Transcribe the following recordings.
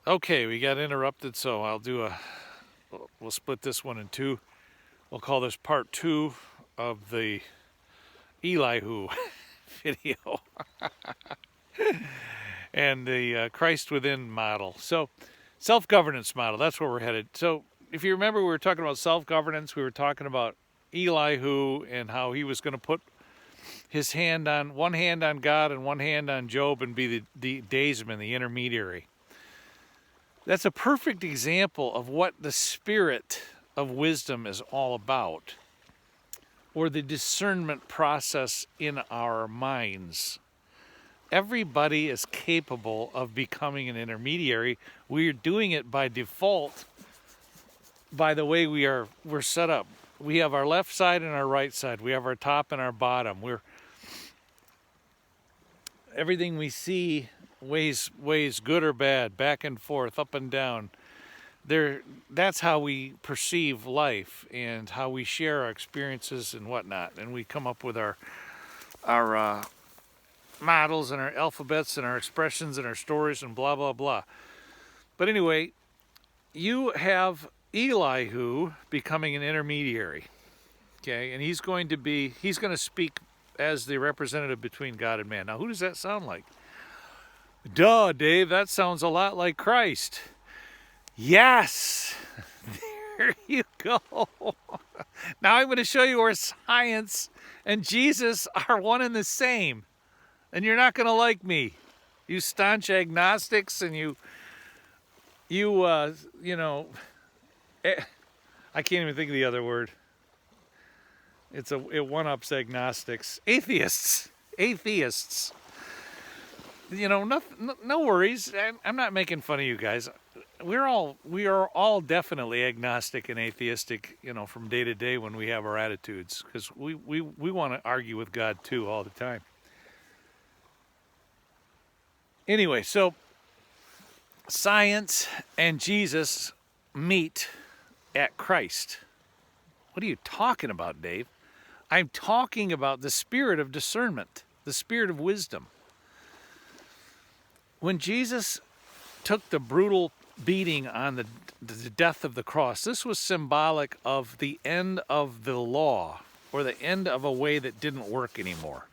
Okay, we got interrupted, so we'll split this one in two. We'll call this part two of the Elihu video and the Christ within model. So, self-governance model, that's where we're headed. So, if you remember, we were talking about self-governance. We were talking about Elihu and how he was going to put his one hand on God and one hand on Job and be the daysman, the intermediary. That's a perfect example of what the spirit of wisdom is all about, or the discernment process in our minds. Everybody is capable of becoming an intermediary. We're doing it by default by the way we're set up. We have our left side and our right side. We have our top and our bottom. Everything we see weighs good or bad, back and forth, up and down. That's how we perceive life and how we share our experiences and whatnot. And we come up with our models and our alphabets and our expressions and our stories and blah, blah, blah. But anyway, you have Elihu becoming an intermediary. Okay, and he's going to speak as the representative between God and man. Now, who does that sound like? Duh, Dave, that sounds a lot like Christ. Yes, there you go. Now I'm going to show you where science and Jesus are one and the same. And you're not going to like me, you staunch agnostics, and I can't even think of the other word. It one-ups agnostics. Atheists. No worries. I'm not making fun of you guys. We are all definitely agnostic and atheistic, from day to day when we have our attitudes, because we want to argue with God too all the time. Anyway, so science and Jesus meet at Christ. What are you talking about, Dave? I'm talking about the spirit of discernment, the spirit of wisdom. When Jesus took the brutal beating on the death of the cross, this was symbolic of the end of the law, or the end of a way that didn't work anymore.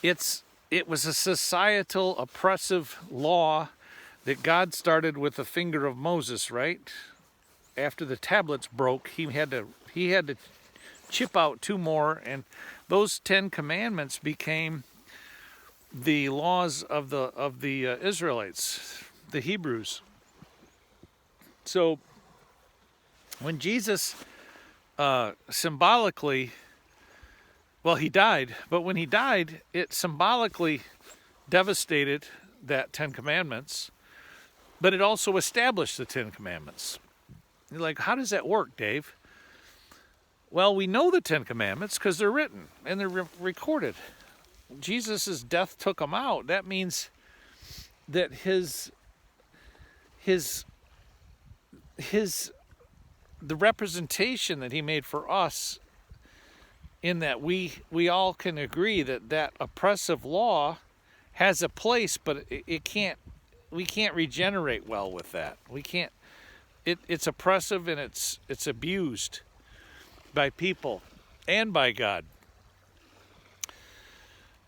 It was a societal oppressive law that God started with the finger of Moses, right? After the tablets broke, he had to chip out two more, and those 10 commandments became the laws of the Israelites, the Hebrews. So when Jesus symbolically, well, he died, but when he died, it symbolically devastated that 10 commandments, but it also established the 10 commandments. You're like, how does that work, Dave? Well, we know the 10 commandments because they're written and they're recorded. Jesus' death took them out. That means that the representation that he made for us, in that we all can agree that oppressive law has a place, but we can't regenerate well with that. We can't. It's oppressive and it's abused by people and by God.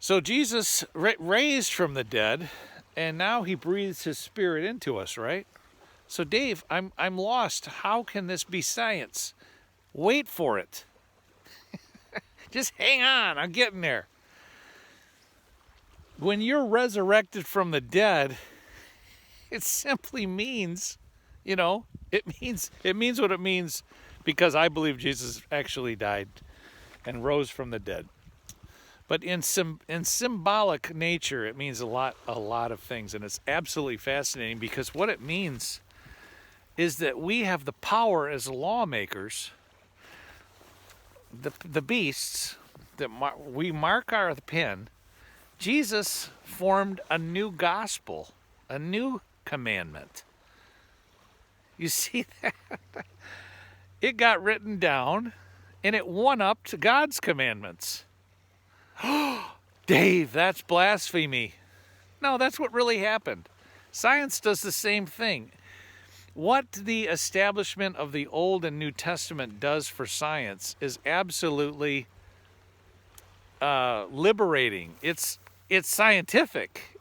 So Jesus raised from the dead, and now he breathes his spirit into us, right? So Dave, I'm lost. How can this be science? Wait for it. Just hang on, I'm getting there. When you're resurrected from the dead, it simply means, it means what it means, because I believe Jesus actually died and rose from the dead. But in symbolic nature, it means a lot of things, and it's absolutely fascinating, because what it means is that we have the power as lawmakers, the beasts, that we mark our pin. Jesus formed a new gospel, a new commandment. You see that? It got written down, and it one-upped God's commandments. Dave, that's blasphemy. No, that's what really happened. Science does the same thing. What the establishment of the Old and New Testament does for science is absolutely liberating. It's scientific.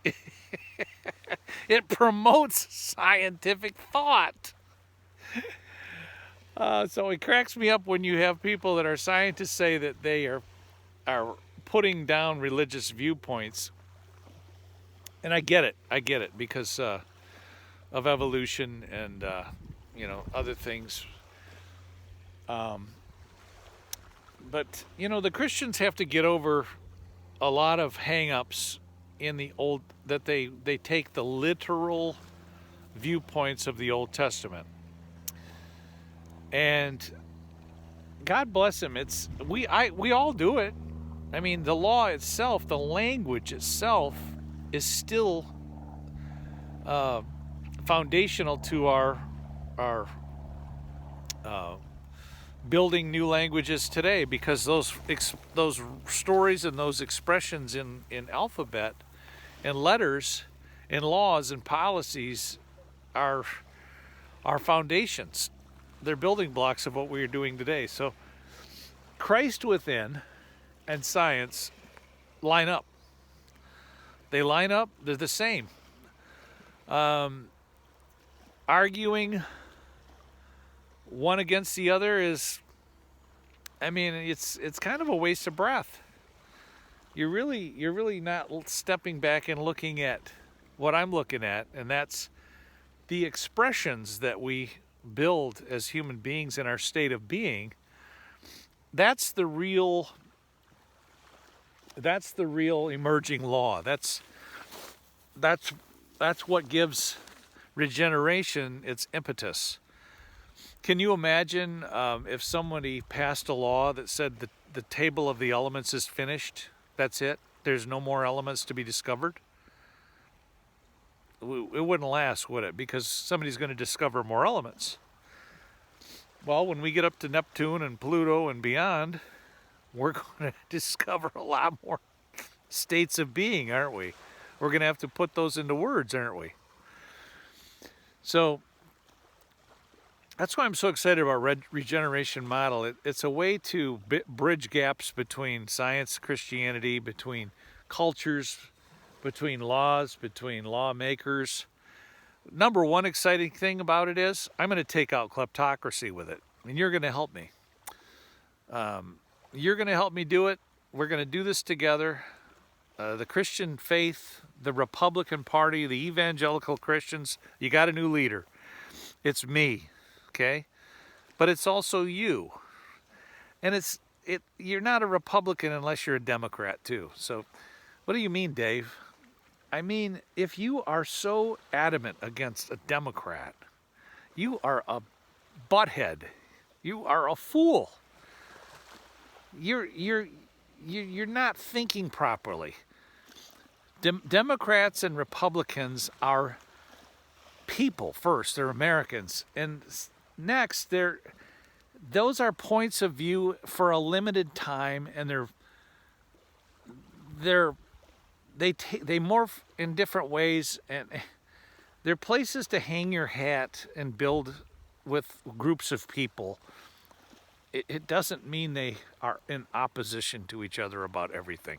It promotes scientific thought. So it cracks me up when you have people that are scientists say that they are putting down religious viewpoints. And I get it because of evolution and other things. But the Christians have to get over a lot of hang-ups in the old, that they take the literal viewpoints of the Old Testament. And God bless him, we all do it. I mean, the law itself, the language itself is still foundational to our building new languages today, because those stories and those expressions in alphabet and letters and laws and policies are foundations. They're building blocks of what we are doing today. So Christ within and science line up. They line up. They're the same. Arguing one against the other is, it's kind of a waste of breath. You're really not stepping back and looking at what I'm looking at, and that's the expressions that we build as human beings in our state of being. That's the real emerging law. That's what gives regeneration its impetus. Can you imagine if somebody passed a law that said that the table of the elements is finished? That's it. There's no more elements to be discovered. It wouldn't last, would it? Because somebody's going to discover more elements. Well, when we get up to Neptune and Pluto and beyond, we're going to discover a lot more states of being, aren't we? We're going to have to put those into words, aren't we? So that's why I'm so excited about regeneration model. It's a way to bridge gaps between science, Christianity, between cultures, between laws, between lawmakers. Number one exciting thing about it is I'm going to take out kleptocracy with it, and you're going to help me. You're going to help me do it. We're going to do this together. The Christian faith, the Republican Party, the evangelical Christians, you got a new leader. It's me, okay? But it's also you. And you're not a Republican unless you're a Democrat too. So what do you mean, Dave? I mean, if you are so adamant against a Democrat, you are a butthead. You are a fool. You're not thinking properly. Democrats and Republicans are people first. They're Americans, and next, those are points of view for a limited time, and they morph in different ways, and they're places to hang your hat and build with groups of people. It doesn't mean they are in opposition to each other about everything.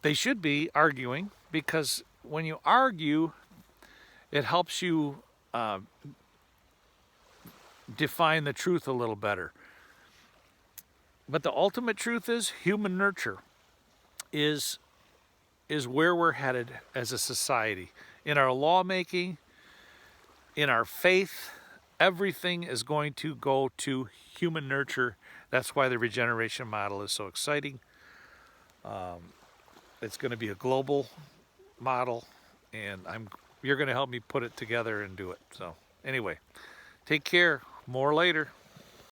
They should be arguing, because when you argue, it helps you define the truth a little better. But the ultimate truth is human nurture is where we're headed as a society. In our lawmaking, in our faith, everything is going to go to human nurture. That's why the regeneration model is so exciting. It's going to be a global model, and you're going to help me put it together and do it. So anyway, take care. More later.